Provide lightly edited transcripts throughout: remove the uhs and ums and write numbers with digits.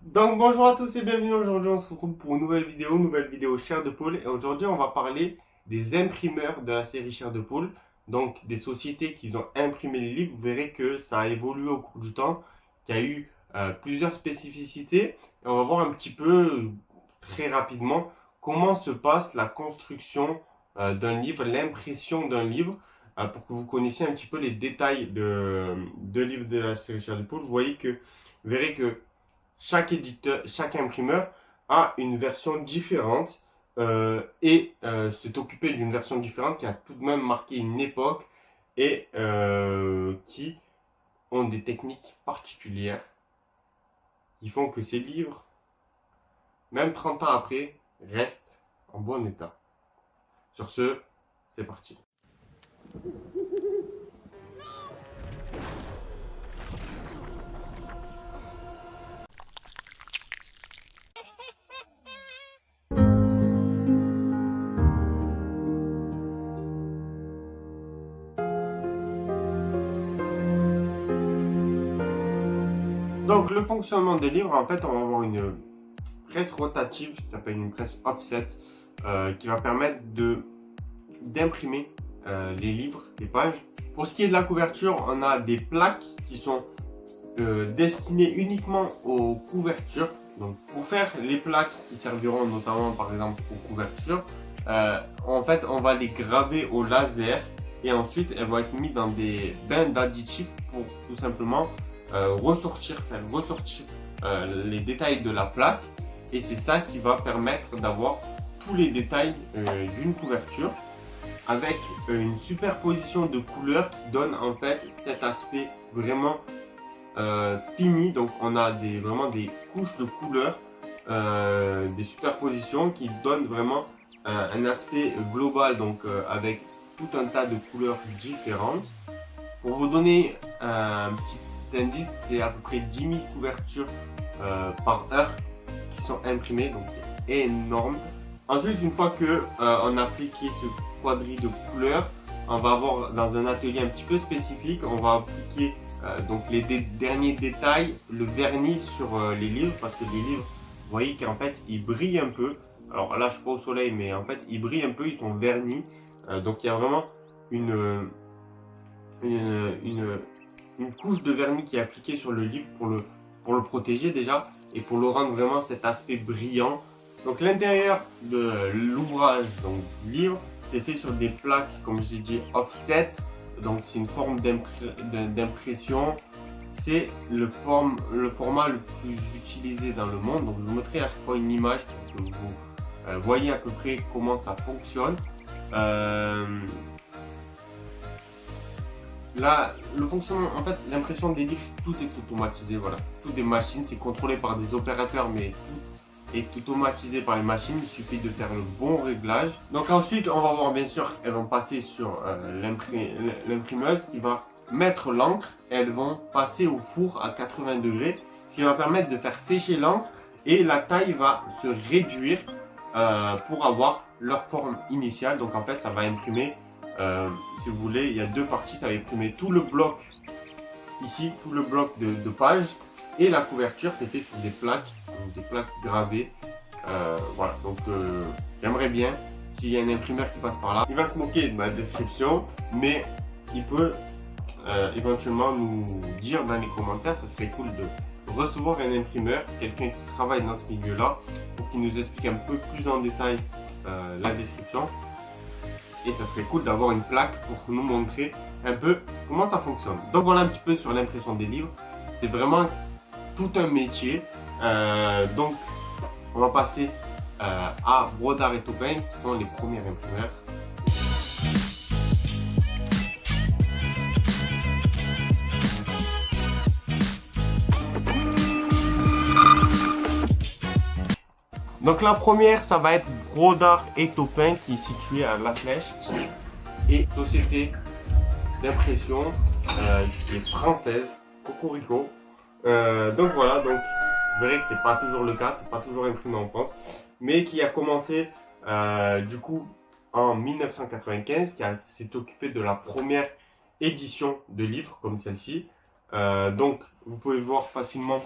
Donc bonjour à tous et bienvenue. Aujourd'hui on se retrouve pour une nouvelle vidéo Chair de Poule. Et aujourd'hui on va parler des imprimeurs de la série Chair de Poule. Donc des sociétés qui ont imprimé les livres. Vous verrez que ça a évolué au cours du temps, qu'il y a eu plusieurs spécificités. Et on va voir un petit peu très rapidement comment se passe la construction d'un livre, l'impression d'un livre. Pour que vous connaissiez un petit peu les détails de livres de la série Chair de Poule. Vous verrez que chaque éditeur, chaque imprimeur a une version différente s'est occupé d'une version différente qui a tout de même marqué une époque et qui ont des techniques particulières qui font que ces livres, même 30 ans après, restent en bon état. Sur ce, c'est parti. Donc le fonctionnement des livres, en fait, on va avoir une presse rotative qui s'appelle une presse offset qui va permettre d'imprimer les livres, les pages. Pour ce qui est de la couverture, on a des plaques qui sont destinées uniquement aux couvertures. Donc pour faire les plaques qui serviront notamment par exemple aux couvertures, en fait on va les graver au laser et ensuite elles vont être mises dans des bains d'additifs pour tout simplement faire ressortir les détails de la plaque, et c'est ça qui va permettre d'avoir tous les détails d'une couverture avec une superposition de couleurs qui donne en fait cet aspect vraiment fini. Donc on a vraiment des couches de couleurs, des superpositions qui donnent vraiment un aspect global, donc avec tout un tas de couleurs différentes. Pour vous donner un petit indice, c'est à peu près 10 000 couvertures par heure qui sont imprimées, donc c'est énorme. Ensuite, une fois que on a appliqué ce quadrille de couleurs, on va avoir dans un atelier un petit peu spécifique, on va appliquer donc les derniers détails, le vernis sur les livres, parce que les livres, vous voyez qu'en fait ils brillent un peu. Alors là je suis pas au soleil, mais en fait ils brillent un peu, ils sont vernis. Donc il y a vraiment une, une, une couche de vernis qui est appliquée sur le livre pour le protéger déjà et pour le rendre vraiment cet aspect brillant. Donc l'intérieur de l'ouvrage, donc du livre, c'est fait sur des plaques, comme j'ai dit, offset. Donc c'est une forme d'impression. C'est le format le plus utilisé dans le monde. Donc je vous montrerai à chaque fois une image pour que vous voyez à peu près comment ça fonctionne. Là, le fonctionnement, en fait, l'impression des livres, tout est automatisé. Voilà, tout des machines, c'est contrôlé par des opérateurs, mais tout est automatisé par les machines. Il suffit de faire le bon réglage. Donc ensuite, on va voir, bien sûr, elles vont passer sur l'imprimeuse qui va mettre l'encre. Elles vont passer au four à 80 degrés, ce qui va permettre de faire sécher l'encre et la taille va se réduire pour avoir leur forme initiale. Donc en fait, ça va imprimer. Si vous voulez, il y a deux parties, ça va imprimer tout le bloc ici, tout le bloc de pages, et la couverture c'est fait sur des plaques gravées. Voilà, donc j'aimerais bien, s'il y a un imprimeur qui passe par là, il va se moquer de ma description, mais il peut éventuellement nous dire dans les commentaires. Ça serait cool de recevoir un imprimeur, quelqu'un qui travaille dans ce milieu là, pour qu'il nous explique un peu plus en détail la description. Et ça serait cool d'avoir une plaque pour nous montrer un peu comment ça fonctionne. Donc voilà un petit peu sur l'impression des livres. C'est vraiment tout un métier. Donc on va passer à Brodart et Taupin qui sont les premiers imprimeurs. Donc la première, ça va être Brodart et Taupin qui est située à La Flèche et société d'impression qui est française, Cocorico. Donc voilà, donc vous verrez que c'est pas toujours le cas, c'est pas toujours imprimé en France, mais qui a commencé du coup en 1995, qui s'est occupé de la première édition de livres comme celle-ci. Donc vous pouvez voir facilement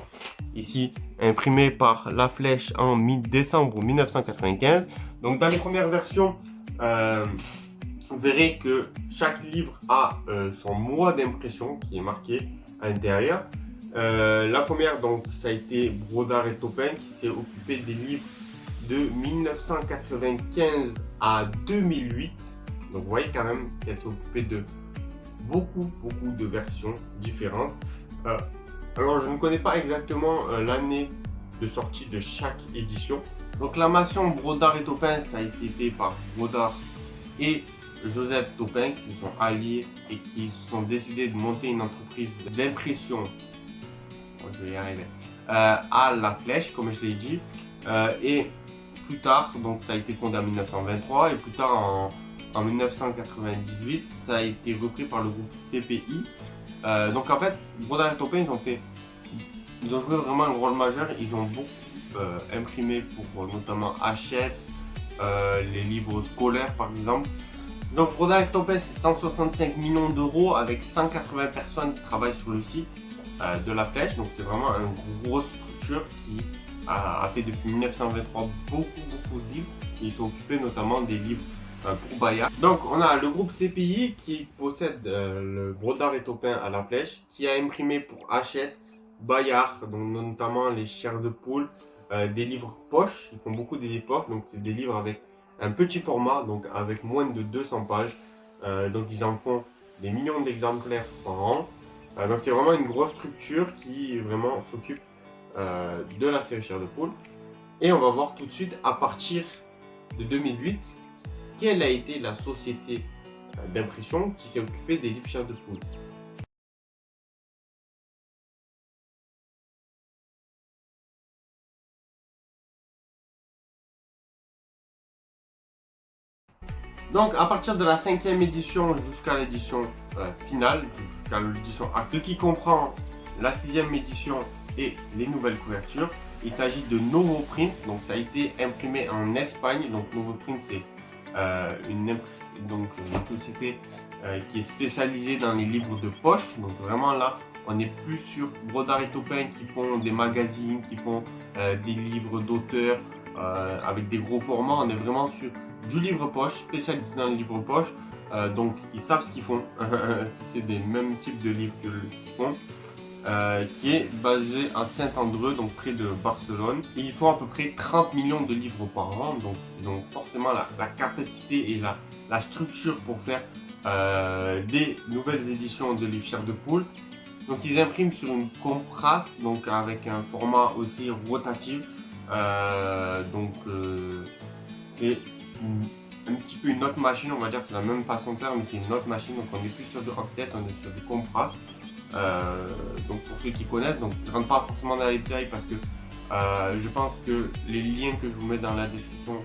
ici, imprimé par La Flèche en décembre 1995. Donc dans les premières versions, vous verrez que chaque livre a son mois d'impression qui est marqué à l'intérieur. La première, donc, ça a été Brodart et Taupin qui s'est occupé des livres de 1995 à 2008. Donc vous voyez quand même qu'elle s'est occupée de beaucoup de versions différentes. Alors je ne connais pas exactement l'année de sortie de chaque édition. Donc la mention Brodart et Taupin, ça a été fait par Brodart et Joseph Taupin qui sont alliés et qui sont décidés de monter une entreprise d'impression. Je vais y arriver. À La Flèche, comme je l'ai dit. Et plus tard, donc ça a été fondé en 1923 et plus tard en 1998, ça a été repris par le groupe CPI. Donc en fait, Brodart et Taupin, ils ont joué vraiment un rôle majeur. Ils ont beaucoup imprimé pour notamment Hachette, les livres scolaires par exemple. Donc Brodart et Taupin, c'est 165 millions d'euros avec 180 personnes qui travaillent sur le site de La Flèche. Donc c'est vraiment une grosse structure qui a fait depuis 1923 beaucoup de livres. Ils sont occupés notamment des livres pour Bayard. Donc on a le groupe CPI qui possède le Brodart et Taupin à La Flèche, qui a imprimé pour Hachette, Bayard, donc notamment les chairs de poule, des livres poches. Ils font beaucoup des livres poches, donc c'est des livres avec un petit format, donc avec moins de 200 pages. Donc ils en font des millions d'exemplaires par an. Donc c'est vraiment une grosse structure qui vraiment s'occupe de la série Chair de Poule. Et on va voir tout de suite à partir de 2008 quelle a été la société d'impression qui s'est occupée des livres Chair de Poule. Donc à partir de la 5e édition jusqu'à l'édition finale, jusqu'à l'édition acte qui comprend la 6e édition et les nouvelles couvertures, il s'agit de Novo Print. Donc ça a été imprimé en Espagne. Donc Novo Print, c'est une société qui est spécialisée dans les livres de poche. Donc vraiment là, on n'est plus sur Brodart et Taupin qui font des magazines, qui font des livres d'auteurs avec des gros formats. On est vraiment sur du livre poche, spécialisé dans les livres poche. Donc ils savent ce qu'ils font. C'est des mêmes types de livres qu'ils font. Qui est basé à Saint-Andreu, donc près de Barcelone. Et ils font à peu près 30 millions de livres par an, donc ils ont forcément la capacité et la structure pour faire des nouvelles éditions de livres Chair de Poule. Donc ils impriment sur une compresse, donc avec un format aussi rotatif. C'est un petit peu une autre machine, on va dire, c'est la même façon de faire, mais c'est une autre machine. Donc on n'est plus sur du offset, on est sur du compresse. Donc pour ceux qui connaissent, donc je ne rentre pas forcément dans les détails parce que je pense que les liens que je vous mets dans la description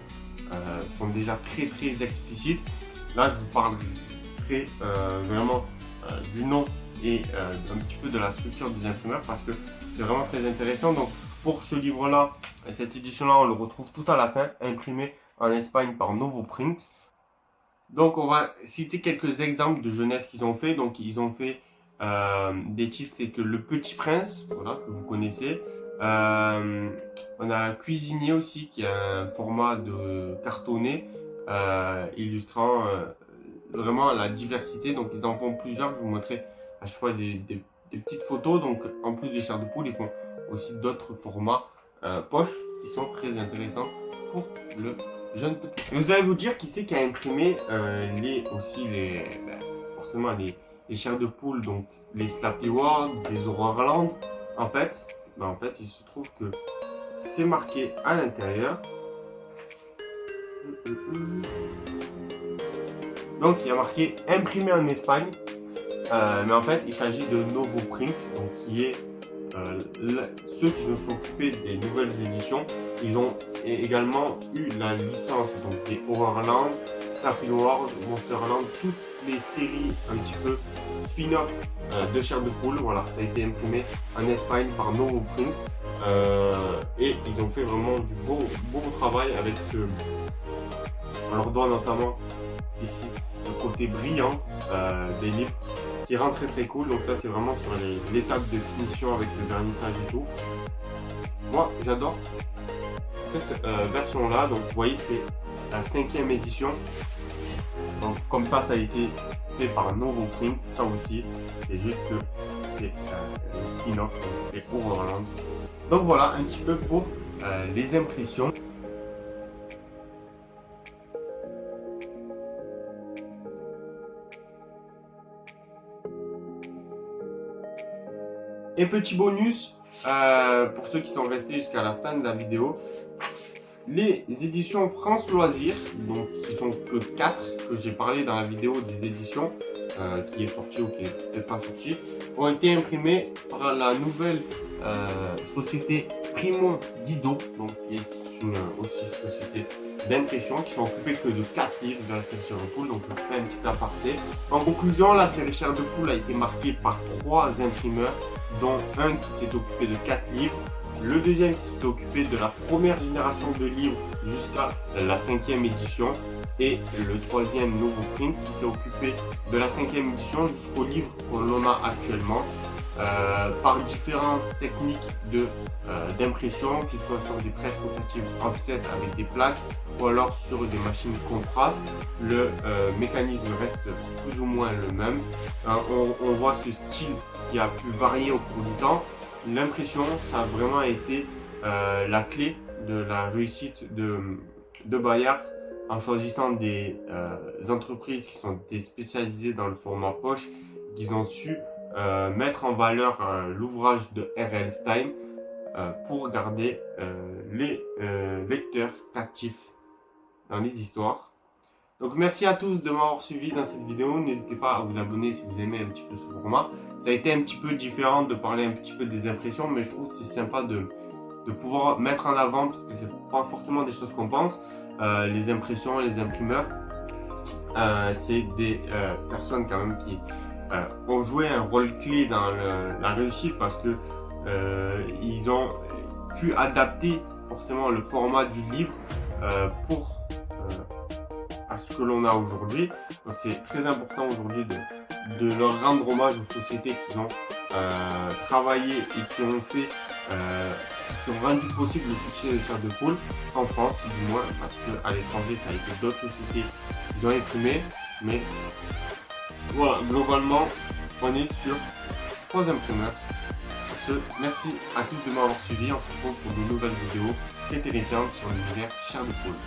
sont déjà très explicites. Là je vous parlerai vraiment du nom et un petit peu de la structure des imprimeurs parce que c'est vraiment très intéressant. Donc pour ce livre là, cette édition là, on le retrouve tout à la fin, imprimé en Espagne par Novo Print. Donc on va citer quelques exemples de jeunesse qu'ils ont fait. Donc ils ont fait des titres tels que Le Petit Prince, voilà, que vous connaissez. On a Cuisinier aussi, qui a un format de cartonné, illustrant vraiment la diversité. Donc ils en font plusieurs, je vous montrerai à chaque fois des petites photos. Donc en plus des chairs de poule, ils font aussi d'autres formats poches qui sont très intéressants pour le jeune petit. Et vous allez vous dire qui c'est qui a imprimé forcément les chairs de poule, donc les Slappy World, des Horrorland. En fait, il se trouve que c'est marqué à l'intérieur. Donc il y a marqué imprimé en Espagne, mais en fait il s'agit de Novo Print, donc qui est ceux qui se sont occupés des nouvelles éditions. Ils ont également eu la licence donc des Horrorland, Slappy World, Monsterland, toutes les séries un petit peu spin-off de Chair de Poule. Voilà, ça a été imprimé en Espagne par Novo Print et ils ont fait vraiment du beau travail avec ce. On leur doit notamment ici le côté brillant des livres. qui rend très cool. Donc ça c'est vraiment sur l'étape de finition avec le vernissage et tout. Moi j'adore cette version là. Donc vous voyez c'est la 5e édition. Donc comme ça a été fait par Novo Print. Ça aussi c'est juste que c'est une offre et Overland. Donc voilà un petit peu pour les impressions. Et petit bonus, pour ceux qui sont restés jusqu'à la fin de la vidéo, les éditions France Loisirs, donc qui sont que 4, que j'ai parlé dans la vidéo des éditions, qui est sortie ou qui n'est peut-être pas sortie, ont été imprimées par la nouvelle société Primo Dido, donc qui est une aussi société d'impression, qui sont occupées que de 4 livres de la série Chair de Poule. Donc je fais un petit aparté. En conclusion, la série Chair de Poule a été marquée par 3 imprimeurs, dont un qui s'est occupé de 4 livres, le deuxième qui s'est occupé de la première génération de livres jusqu'à la 5e édition, et le troisième Novo Print qui s'est occupé de la 5e édition jusqu'au livre qu'on a actuellement. Par différentes techniques d'impression, que ce soit sur des presses rotatives offset avec des plaques ou alors sur des machines contraste, le mécanisme reste plus ou moins le même. On voit ce style qui a pu varier au cours du temps. L'impression, ça a vraiment été la clé de la réussite de Bayard, en choisissant des entreprises qui sont spécialisées dans le format poche, qu'ils ont su mettre en valeur l'ouvrage de R.L. Stine pour garder les lecteurs captifs dans les histoires. Donc merci à tous de m'avoir suivi dans cette vidéo. N'hésitez pas à vous abonner si vous aimez un petit peu ce format. Ça a été un petit peu différent de parler un petit peu des impressions, mais je trouve que c'est sympa de pouvoir mettre en avant, parce que c'est pas forcément des choses qu'on pense. Les impressions, les imprimeurs, c'est des personnes quand même qui ont joué un rôle clé dans la réussite, parce que ils ont pu adapter forcément le format du livre pour à ce que l'on a aujourd'hui. Donc c'est très important aujourd'hui de leur rendre hommage aux sociétés qui ont travaillé et qui ont fait qui ont rendu possible le succès de Chair de Poule en France, du moins, parce qu'à l'étranger ça a été d'autres sociétés qui ont imprimé, mais voilà, globalement on est sur 3 imprimeurs. Sur ce, merci à tous de m'avoir suivi. On se retrouve pour de nouvelles vidéos très terrifiantes sur l'univers Chair de Poule.